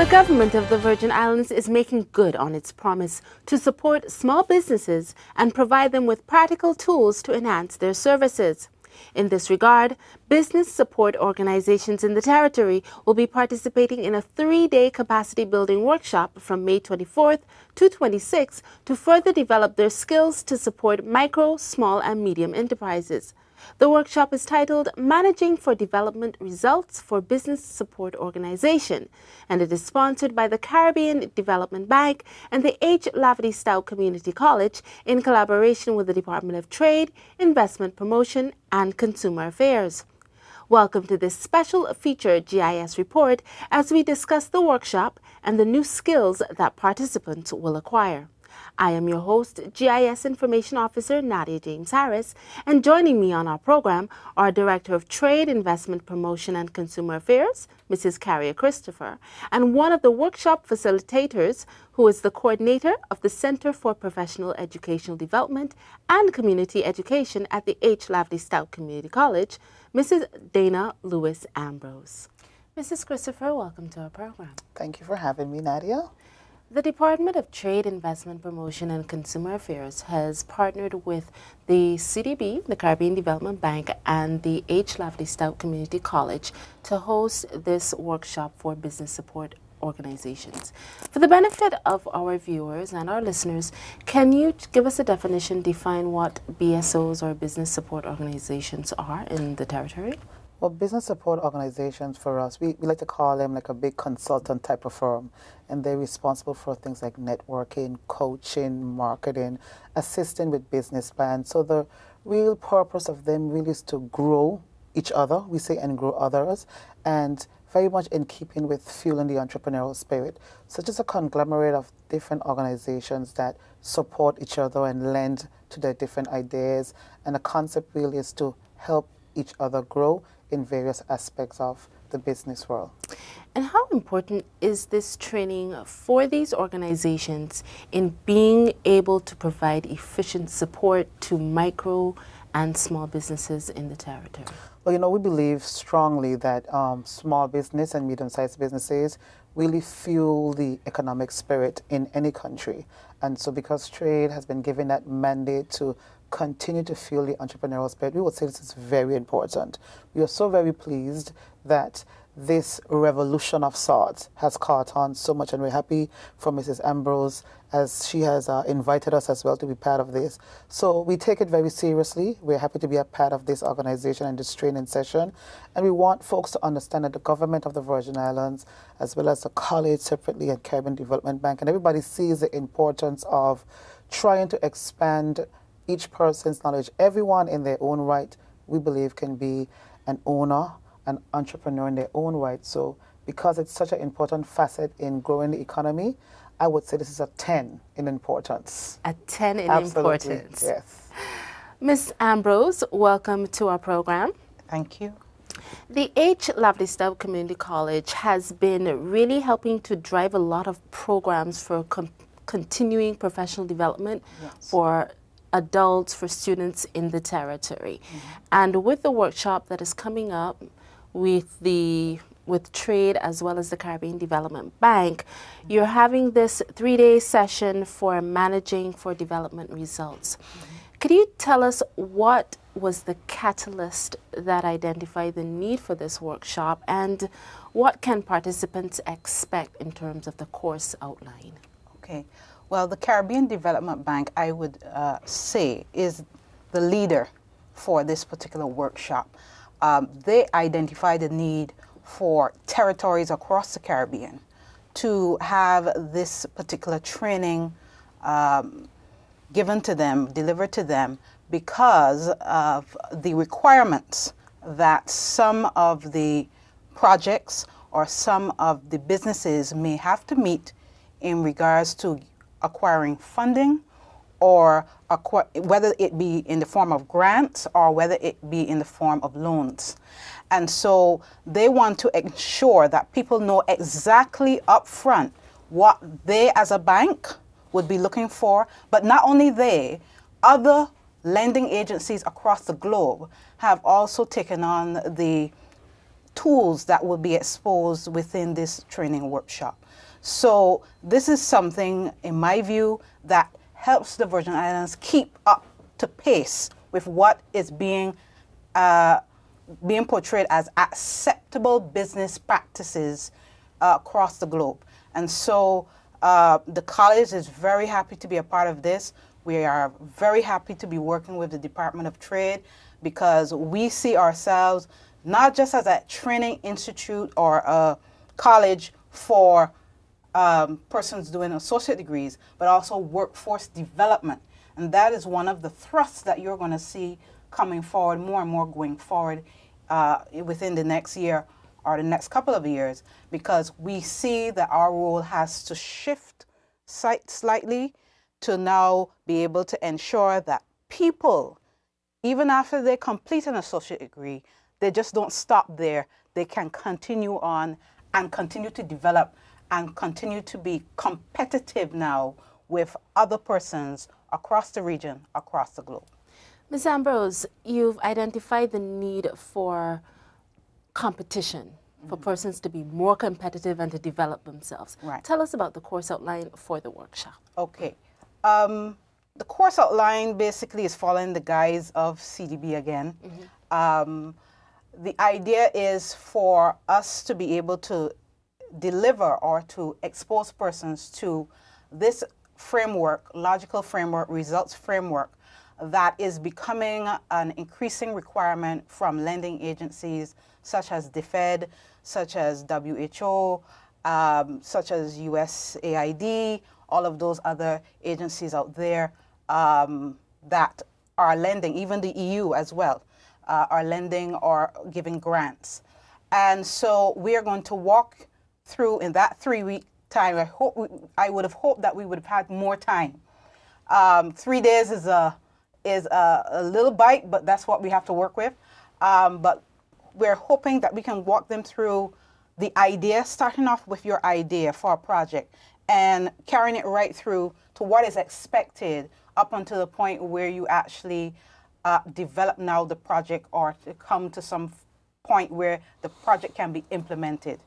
The government of the Virgin Islands is making good on its promise to support small businesses and provide them with practical tools to enhance their services. In this regard, business support organizations in the territory will be participating in a 3-day capacity building workshop from May 24th to 26th to further develop their skills to support micro, small, and medium enterprises. The workshop is titled Managing for Development Results for Business Support Organization, and it is sponsored by the Caribbean Development Bank and the H. Lafferty Stout Community College in collaboration with the Department of Trade, Investment Promotion, and Consumer Affairs. Welcome to this special feature GIS report as we discuss the workshop and the new skills that participants will acquire. I am your host, GIS Information Officer Nadia James Harris, and joining me on our program are Director of Trade, Investment Promotion and Consumer Affairs, Mrs. Carrie Christopher, and one of the workshop facilitators, who is the coordinator of the Center for Professional Educational Development and Community Education at the H. Lafferty Stout Community College, Mrs. Dana Lewis Ambrose. Mrs. Christopher, welcome to our program. Thank you for having me, Nadia. The Department of Trade, Investment Promotion and Consumer Affairs has partnered with the CDB, the Caribbean Development Bank, and the H. Lafferty Stout Community College to host this workshop for business support organizations. For the benefit of our viewers and our listeners, can you give us a definition, define what BSOs or business support organizations are in the territory? Well, business support organizations for us, we like to call them like a big consultant type of firm, and they're responsible for things like networking, coaching, marketing, assisting with business plans. So the real purpose of them really is to grow each other, we say, and grow others, and very much in keeping with fueling the entrepreneurial spirit. So just a conglomerate of different organizations that support each other and lend to their different ideas, and the concept really is to help each other grow in various aspects of the business world. And how important is this training for these organizations in being able to provide efficient support to micro and small businesses in the territory? Well, you know, we believe strongly that small business and medium-sized businesses really fuel the economic spirit in any country. And so because trade has been given that mandate to continue to fuel the entrepreneurial spirit, we would say this is very important. We are so very pleased that this revolution of sorts has caught on so much, and we're happy for Mrs. Ambrose as she has invited us as well to be part of this. So we take it very seriously. We're happy to be a part of this organization and this training session, and we want folks to understand that the government of the Virgin Islands, as well as the college separately and Caribbean Development Bank, and everybody sees the importance of trying to expand each person's knowledge. Everyone in their own right, we believe, can be an owner, an entrepreneur in their own right. So because it's such an important facet in growing the economy, I would say this is a 10 in importance. A 10 in Absolutely, importance. yes. Ms. Ambrose, welcome to our program. Thank you. The H. Lafferty Stout Community College has been really helping to drive a lot of programs for continuing professional development for adults, for students in the territory. And with the workshop that is coming up with trade as well as the Caribbean Development Bank, you're having this 3-day session for managing for development results. Could you tell us what was the catalyst that identified the need for this workshop, and what can participants expect in terms of the course outline? Okay. Well, the Caribbean Development Bank, I would say, is the leader for this particular workshop. They identified the need for territories across the Caribbean to have this particular training given to them, delivered to them, because of the requirements that some of the projects or some of the businesses may have to meet in regards to acquiring funding, or whether it be in the form of grants or whether it be in the form of loans. And so they want to ensure that people know exactly up front what they as a bank would be looking for, but not only they, other lending agencies across the globe have also taken on the tools that will be exposed within this training workshop. So this is something, in my view, that helps the Virgin Islands keep up to pace with what is being portrayed as acceptable business practices across the globe. And so the college is very happy to be a part of this. We are very happy to be working with the Department of Trade because we see ourselves not just as a training institute or a college for persons doing associate degrees, but also workforce development. And that is one of the thrusts that you're going to see coming forward, more and more going forward within the next year or the next couple of years, because we see that our role has to shift slightly to now be able to ensure that people, even after they complete an associate degree, they just don't stop there. They can continue on and continue to develop and continue to be competitive now with other persons across the region, across the globe. Ms. Ambrose, you've identified the need for competition, for persons to be more competitive and to develop themselves. Right. Tell us about the course outline for the workshop. Okay. The course outline basically is following the guise of CDB again. The idea is for us to be able to deliver or to expose persons to this framework, logical framework, results framework, that is becoming an increasing requirement from lending agencies such as the Fed, such as WHO, such as USAID, all of those other agencies out there that are lending, even the EU as well, are lending or giving grants. And so we are going to walk through in that 3-week time. I would have hoped that we would have had more time. 3 days is a little bite, but that's what we have to work with. But we're hoping that we can walk them through the idea, starting off with your idea for a project and carrying it right through to what is expected up until the point where you actually develop now the project or to come to some point where the project can be implemented.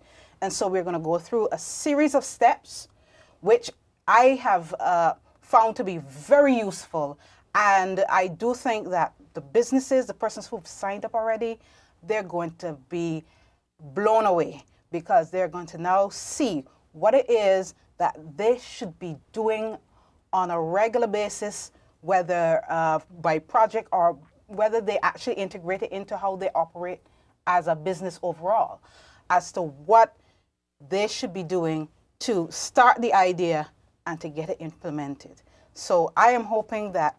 And so we're going to go through a series of steps, which I have found to be very useful. And I do think that the businesses, the persons who've signed up already, they're going to be blown away because they're going to now see what it is that they should be doing on a regular basis, whether by project or whether they actually integrate it into how they operate as a business overall, as to what they should be doing to start the idea and to get it implemented. So I am hoping that,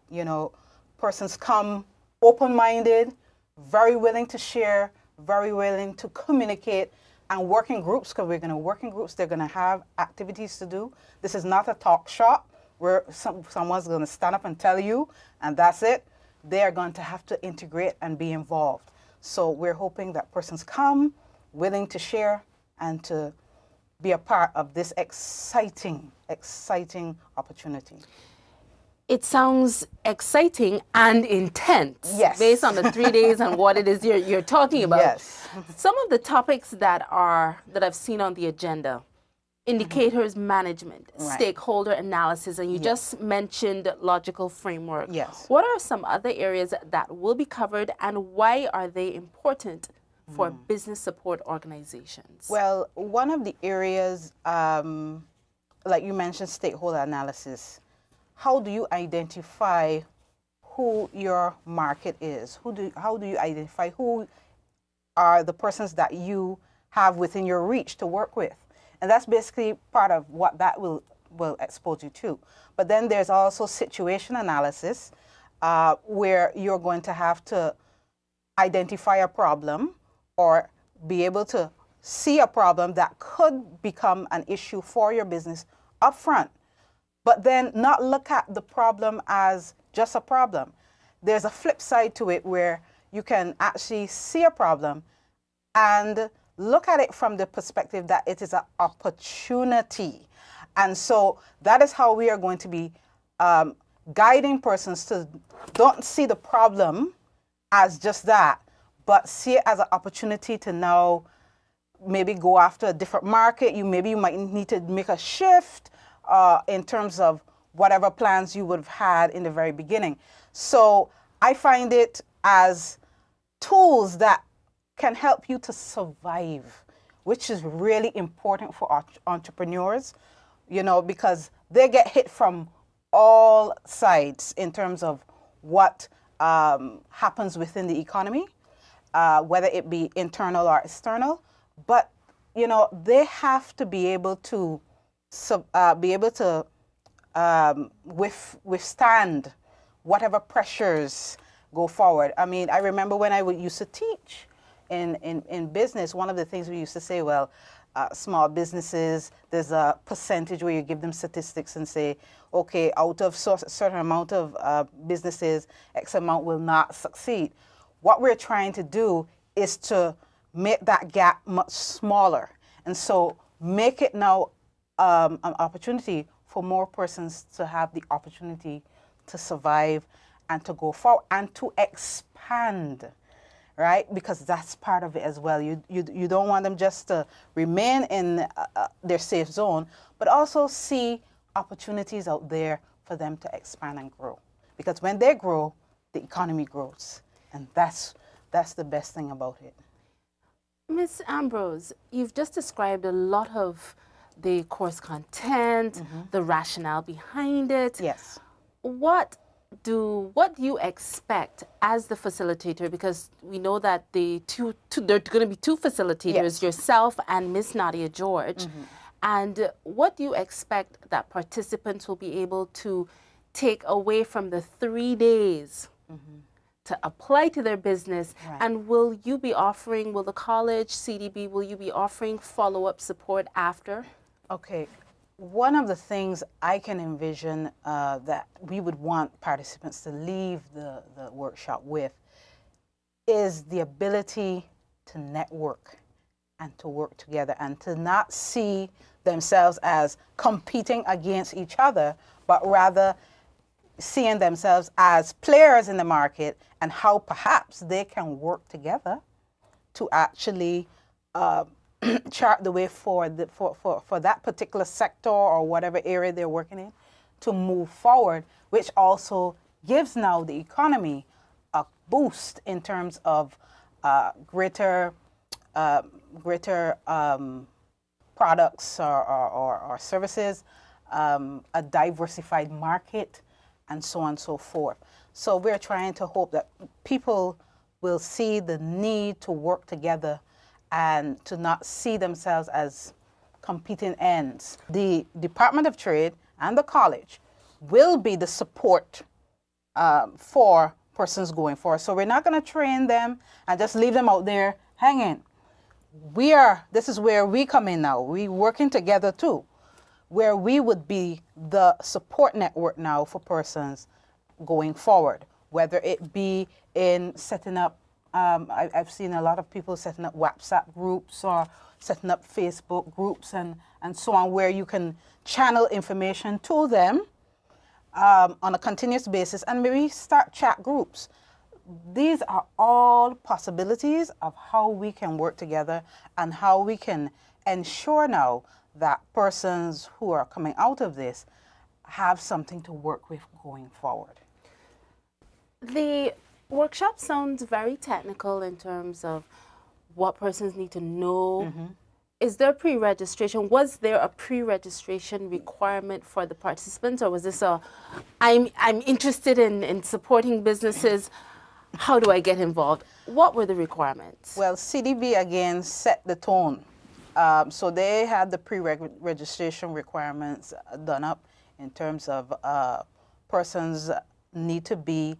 persons come open-minded, very willing to share, very willing to communicate, and work in groups, because we're going to work in groups. They're going to have activities to do. This is not a talk shop where someone's going to stand up and tell you, and that's it. They are going to have to integrate and be involved. So we're hoping that persons come willing to share and to be a part of this exciting opportunity. It sounds exciting and intense. Yes. Based on the 3 days and what it is you're talking about. Yes. Some of the topics that I've seen on the agenda: indicators management, Right. stakeholder analysis, and you Yes. just mentioned logical framework. Yes. What are some other areas that will be covered, and why are they important for business support organizations? Well, one of the areas, like you mentioned, stakeholder analysis. How do you identify who your market is? How do you identify who are the persons that you have within your reach to work with? And that's basically part of what that will expose you to. But then there's also situation analysis, where you're going to have to identify a problem or be able to see a problem that could become an issue for your business upfront, but then not look at the problem as just a problem. There's a flip side to it where you can actually see a problem and look at it from the perspective that it is an opportunity. And so that is how we are going to be guiding persons to don't see the problem as just that, but see it as an opportunity to now maybe go after a different market. Maybe you might need to make a shift in terms of whatever plans you would have had in the very beginning. So I find it as tools that can help you to survive, which is really important for entrepreneurs, because they get hit from all sides in terms of what happens within the economy, whether it be internal or external. But they have to be able to withstand whatever pressures go forward. I mean, I remember when I used to teach in business, one of the things we used to say, well, small businesses, there's a percentage where you give them statistics and say, okay, out of a certain amount of businesses, X amount will not succeed. What we're trying to do is to make that gap much smaller. And so make it now an opportunity for more persons to have the opportunity to survive and to go forward and to expand, right? Because that's part of it as well. You don't want them just to remain in their safe zone, but also see opportunities out there for them to expand and grow. Because when they grow, the economy grows. And that's the best thing about it. Ms. Ambrose, you've just described a lot of the course content, the rationale behind it. Yes. What do you expect as the facilitator? Because we know that there are going to be two facilitators, Yes. yourself and Miss Nadia George. And what do you expect that participants will be able to take away from the 3 days to apply to their business? Right. And will the college, CDB, will you be offering follow-up support after? Okay. One of the things I can envision that we would want participants to leave the workshop with is the ability to network and to work together and to not see themselves as competing against each other, but rather seeing themselves as players in the market and how perhaps they can work together to actually chart the way for that particular sector or whatever area they're working in to move forward, which also gives now the economy a boost in terms of greater products or services, a diversified market, and so on and so forth. So we're trying to hope that people will see the need to work together and to not see themselves as competing ends. The Department of Trade and the college will be the support for persons going forward. So we're not going to train them and just leave them out there hanging. This is where we come in now. We're working together too, where we would be the support network now for persons going forward, whether it be in setting up, I've seen a lot of people setting up WhatsApp groups or setting up Facebook groups and so on, where you can channel information to them on a continuous basis and maybe start chat groups. These are all possibilities of how we can work together and how we can ensure now that persons who are coming out of this have something to work with going forward. The workshop sounds very technical in terms of what persons need to know. Is there pre-registration? Was there a pre-registration requirement for the participants, or was this I'm interested in supporting businesses, how do I get involved? What were the requirements? Well, CDB again set the tone. So they had the pre-registration requirements done up in terms of persons need to be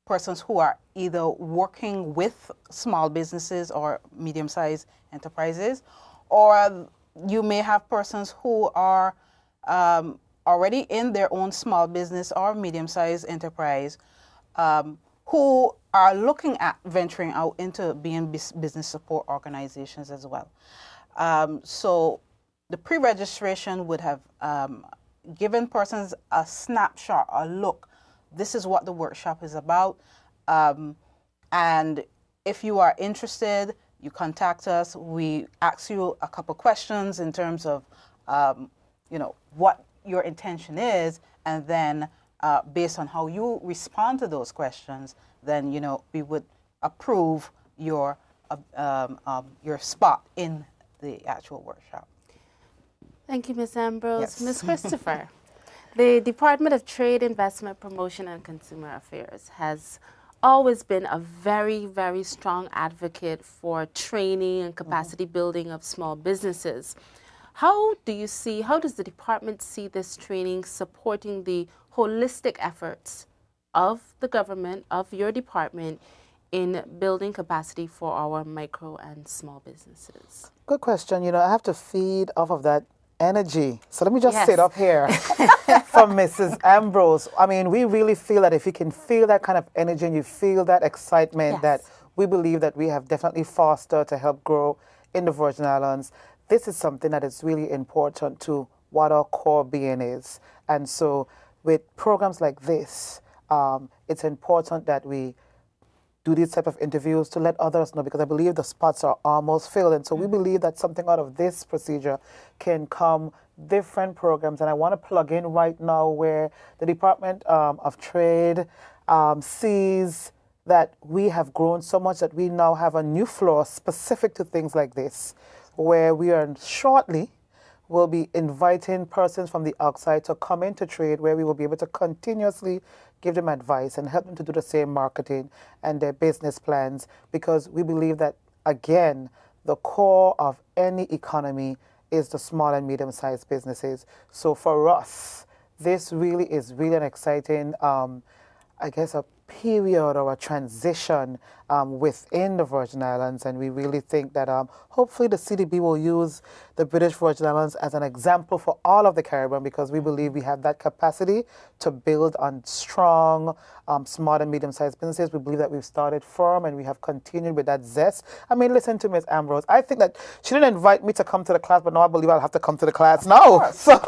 persons who are either working with small businesses or medium-sized enterprises, or you may have persons who are already in their own small business or medium-sized enterprise who are looking at venturing out into being business support organizations as well. So the pre-registration would have given persons a snapshot, a look. This is what the workshop is about. And if you are interested, you contact us. We ask you a couple questions in terms of, what your intention is, and then based on how you respond to those questions, then we would approve your spot in the actual workshop. Thank you, Ms. Ambrose. Yes. Ms. Christopher, the Department of Trade, Investment, Promotion, and Consumer Affairs has always been a very, very strong advocate for training and capacity building of small businesses. How does the department see this training supporting the holistic efforts of the government, of your department, in building capacity for our micro and small businesses? Good question. I have to feed off of that energy. So let me just Yes. sit up here from Mrs. Ambrose. I mean, we really feel that if you can feel that kind of energy and you feel that excitement, Yes. that we believe that we have definitely fostered to help grow in the Virgin Islands, this is something that is really important to what our core being is. And so with programs like this, it's important that we do these type of interviews to let others know, because I believe the spots are almost filled. And so we believe that something out of this procedure can come different programs. And I want to plug in right now where the Department of Trade sees that we have grown so much that we now have a new floor specific to things like this, where we are shortly will be inviting persons from the outside to come into trade, where we will be able to continuously give them advice and help them to do the same marketing and their business plans, because we believe that, again, the core of any economy is the small and medium-sized businesses. So for us, this really is an exciting, I guess, a period or a transition within the Virgin Islands, and we really think that hopefully the CDB will use the British Virgin Islands as an example for all of the Caribbean, because we believe we have that capacity to build on strong small and medium-sized businesses. We believe that we've started firm and we have continued with that zest. I mean, listen to Ms. Ambrose. I think that she didn't invite me to come to the class, but now I believe I'll have to come to the class now. So,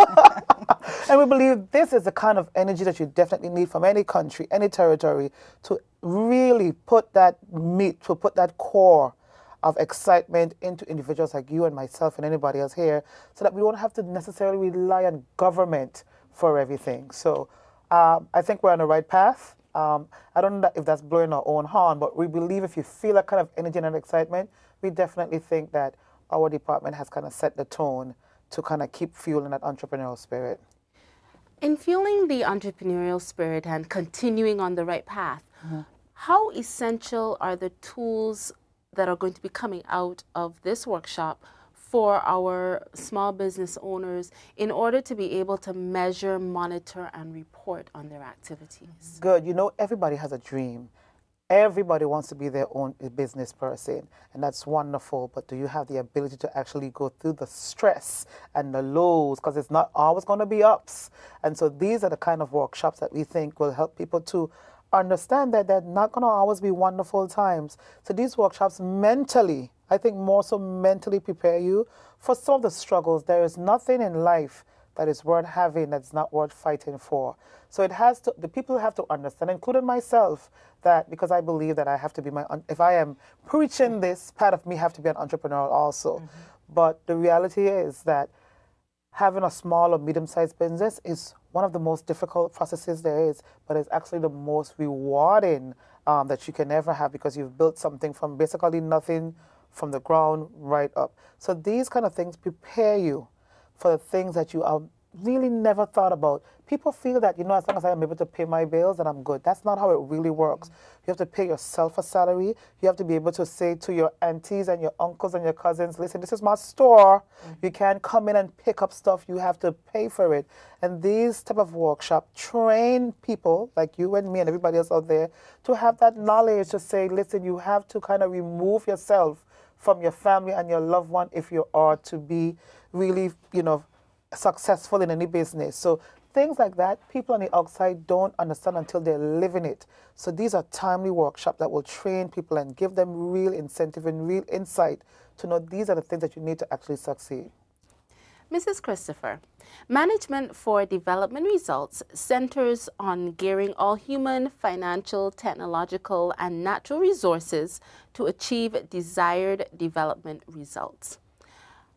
and we believe this is the kind of energy that you definitely need from any country, any territory, to really put that meat, to put that core of excitement into individuals like you and myself and anybody else here, so that we don't have to necessarily rely on government for everything. So I think we're on the right path. I don't know if that's blowing our own horn, but we believe if you feel that kind of energy and excitement, we definitely think that our department has kind of set the tone to kind of keep fueling that entrepreneurial spirit. In fueling the entrepreneurial spirit and continuing on the right path, how essential are the tools that are going to be coming out of this workshop for our small business owners in order to be able to measure, monitor, and report on their activities? Good. Everybody has a dream. Everybody wants to be their own business person, and that's wonderful. But do you have the ability to actually go through the stress and the lows? Because it's not always going to be ups. And so these are the kind of workshops that we think will help people to understand that they're not going to always be wonderful times. So these workshops mentally, I think more so mentally prepare you for some of the struggles. There is nothing in life that is worth having that's not worth fighting for. So the people have to understand, including myself, that because I believe that I have to be if I am preaching this, part of me have to be an entrepreneur also. But the reality is that having a small or medium-sized business is one of the most difficult processes there is, but it's actually the most rewarding that you can ever have, because you've built something from basically nothing, from the ground right up. So these kind of things prepare you for the things that you are really never thought about. People feel that, as long as I am able to pay my bills, then I'm good. That's not how it really works. You have to pay yourself a salary. You have to be able to say to your aunties and your uncles and your cousins, listen, this is my store. You can't come in and pick up stuff. You have to pay for it. And these type of workshops train people like you and me and everybody else out there to have that knowledge to say, listen, you have to kind of remove yourself from your family and your loved one if you are to be really, successful in any business. So things like that, people on the outside don't understand until they're living it. So these are timely workshops that will train people and give them real incentive and real insight to know these are the things that you need to actually succeed. Mrs. Christopher, Management for Development Results centers on gearing all human, financial, technological, and natural resources to achieve desired development results.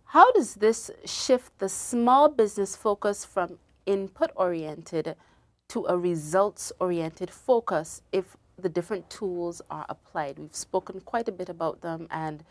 How does this shift the small business focus from input-oriented to a results-oriented focus if the different tools are applied? We've spoken quite a bit about them and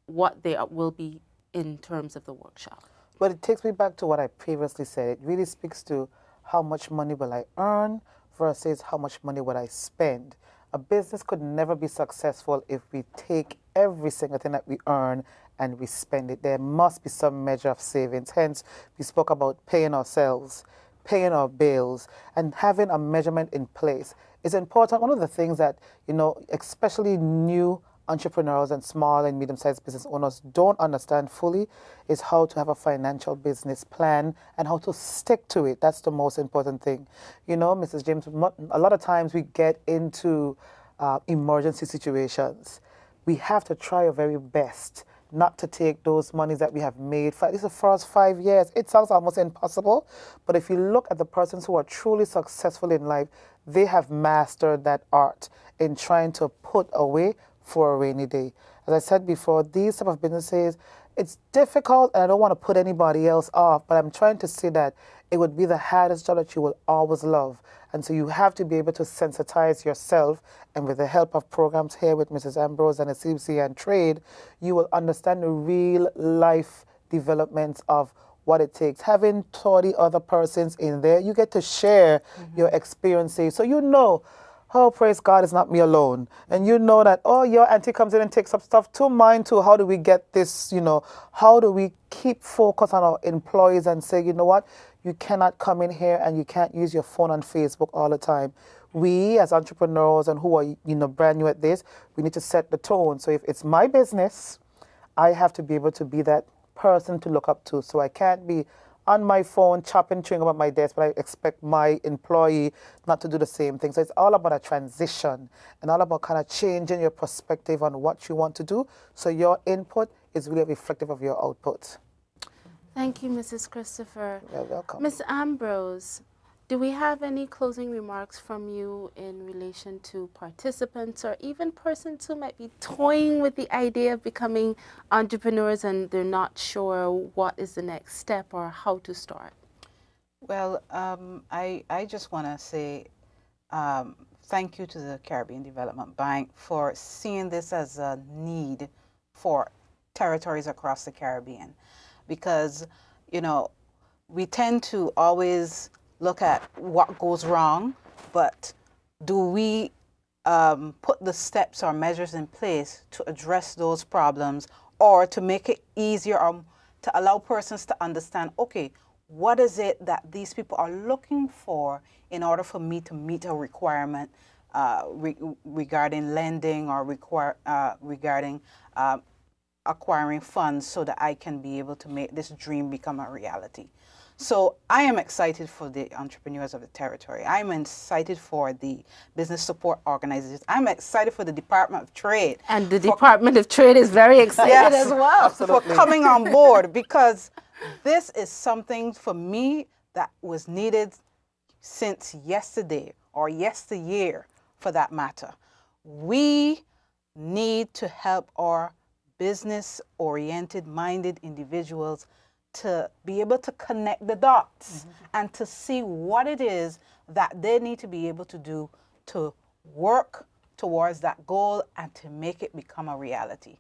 what they will be in terms of the workshop. But it takes me back to what I previously said. It really speaks to how much money will I earn versus how much money will I spend. A business could never be successful if we take every single thing that we earn and we spend it. There must be some measure of savings. Hence, we spoke about paying ourselves, paying our bills, and having a measurement in place is important. One of the things that, especially new entrepreneurs and small and medium-sized business owners don't understand fully is how to have a financial business plan and how to stick to it. That's the most important thing. Mrs. James, a lot of times we get into emergency situations. We have to try our very best not to take those monies that we have made for at least the first 5 years. It sounds almost impossible, but if you look at the persons who are truly successful in life, they have mastered that art in trying to put away for a rainy day. As I said before, these type of businesses, it's difficult and I don't want to put anybody else off, but I'm trying to say that it would be the hardest job that you will always love. And so you have to be able to sensitize yourself, and with the help of programs here with Mrs. Ambrose and the CBC and Trade, you will understand the real life developments of what it takes. Having 30 other persons in there, you get to share your experiences. So oh, praise God, it's not me alone. And that, oh, your auntie comes in and takes up stuff to mine too. How do we get this, how do we keep focus on our employees and say, you know what, you cannot come in here and you can't use your phone on Facebook all the time. We as entrepreneurs and who are, brand new at this, we need to set the tone. So if it's my business, I have to be able to be that person to look up to. So I can't be on my phone chopping chewing about my desk, but I expect my employee not to do the same thing. So it's all about a transition and all about kind of changing your perspective on what you want to do. So your input is really reflective of your output. Thank you, Mrs. Christopher. You're welcome. Ms. Ambrose, do we have any closing remarks from you in relation to participants or even persons who might be toying with the idea of becoming entrepreneurs and they're not sure what is the next step or how to start? Well, I just want to say thank you to the Caribbean Development Bank for seeing this as a need for territories across the Caribbean, because, we tend to always look at what goes wrong, but do we put the steps or measures in place to address those problems or to make it easier or to allow persons to understand, okay, what is it that these people are looking for in order for me to meet a requirement regarding lending or regarding acquiring funds so that I can be able to make this dream become a reality. So I am excited for the entrepreneurs of the territory. I'm excited for the business support organizations. I'm excited for the Department of Trade. And the Department of Trade is very excited as well. Absolutely. For coming on board, because this is something for me that was needed since yesterday or yesteryear for that matter. We need to help our business-oriented minded individuals to be able to connect the dots and to see what it is that they need to be able to do to work towards that goal and to make it become a reality.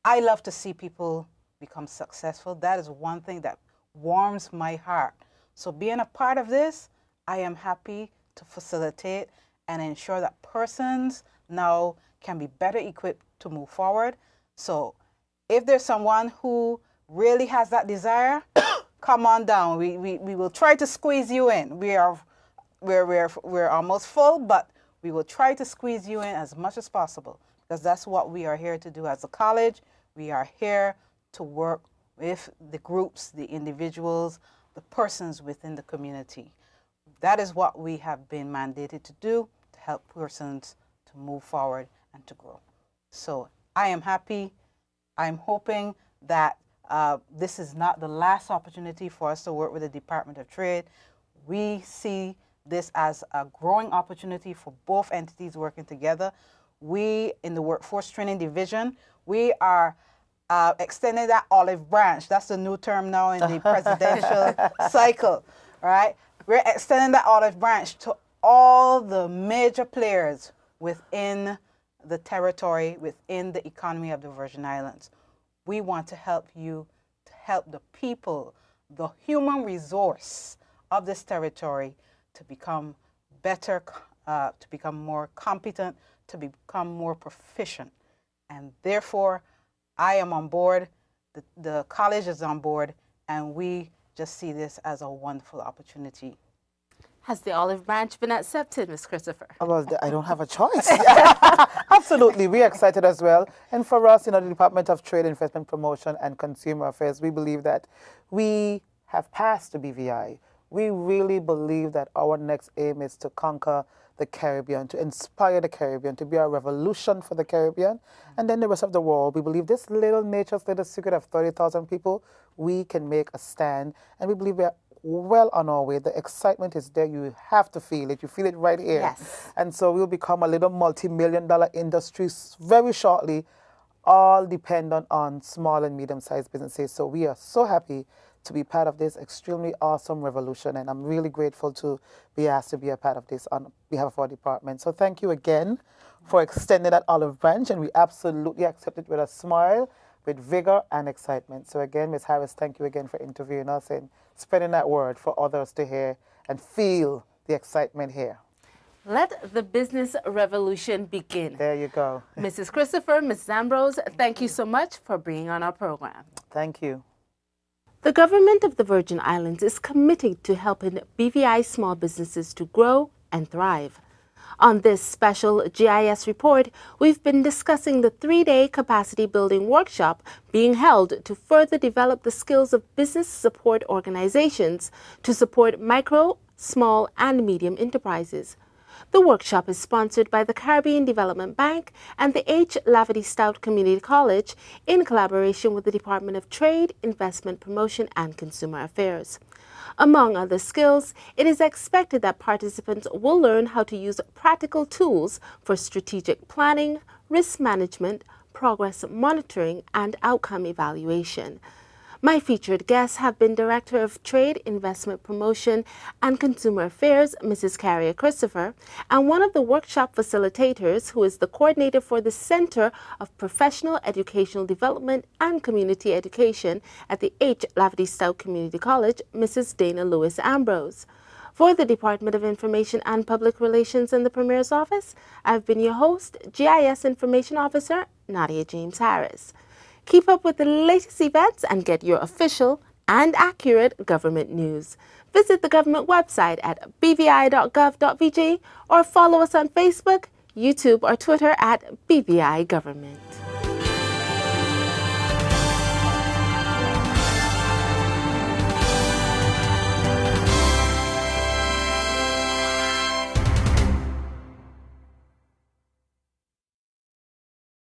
I love to see people become successful. That is one thing that warms my heart. So being a part of this, I am happy to facilitate and ensure that persons now can be better equipped to move forward. So if there's someone who really has that desire, come on down. We will try to squeeze you in. We're almost full, but we will try to squeeze you in as much as possible, because that's what we are here to do as a college. We are here to work with the groups, the individuals, the persons within the community. That is what we have been mandated to do, to help persons to move forward and to grow. So I am happy. I'm hoping that this is not the last opportunity for us to work with the Department of Trade. We see this as a growing opportunity for both entities working together. We, in the Workforce Training Division, we are extending that olive branch. That's the new term now in the presidential cycle, right? We're extending that olive branch to all the major players within the territory, within the economy of the Virgin Islands. We want to help you, to help the people, the human resource of this territory to become better, to become more competent, to become more proficient. And therefore, I am on board, the college is on board, and we just see this as a wonderful opportunity. Has the olive branch been accepted, Ms. Christopher? Well, I don't have a choice. Absolutely. We're excited as well. And for us, the Department of Trade, Investment Promotion, and Consumer Affairs, we believe that we have passed the BVI. We really believe that our next aim is to conquer the Caribbean, to inspire the Caribbean, to be a revolution for the Caribbean, and then the rest of the world. We believe this nature's little secret of 30,000 people, we can make a stand, and we believe we are well on our way. The excitement is there. You have to feel it. You feel it right here. Yes. And so we'll become a little multi-million-dollar industry very shortly, all dependent on small and medium-sized businesses. So we are so happy to be part of this extremely awesome revolution, and I'm really grateful to be asked to be a part of this on behalf of our department. So thank you again for extending that olive branch, and we absolutely accept it with a smile, with vigor and excitement. So again, Ms. Harris, thank you again for interviewing us and spreading that word for others to hear and feel the excitement here. Let the business revolution begin. There you go. Mrs. Christopher, Mrs. Ambrose, thank you so much for being on our program. Thank you. The government of the Virgin Islands is committed to helping BVI small businesses to grow and thrive. On this special GIS report, we've been discussing the 3-day capacity building workshop being held to further develop the skills of business support organizations to support micro, small, and medium enterprises. The workshop is sponsored by the Caribbean Development Bank and the H. Lafferty Stout Community College in collaboration with the Department of Trade, Investment Promotion, and Consumer Affairs. Among other skills, it is expected that participants will learn how to use practical tools for strategic planning, risk management, progress monitoring, and outcome evaluation. My featured guests have been Director of Trade, Investment Promotion, and Consumer Affairs, Mrs. Carrie Christopher, and one of the workshop facilitators, who is the coordinator for the Center of Professional Educational Development and Community Education at the H. Lafferty Stout Community College, Mrs. Dana Lewis Ambrose. For the Department of Information and Public Relations in the Premier's Office, I've been your host, GIS Information Officer, Nadia James Harris. Keep up with the latest events and get your official and accurate government news. Visit the government website at bvi.gov.vg or follow us on Facebook, YouTube, or Twitter at BVI Government.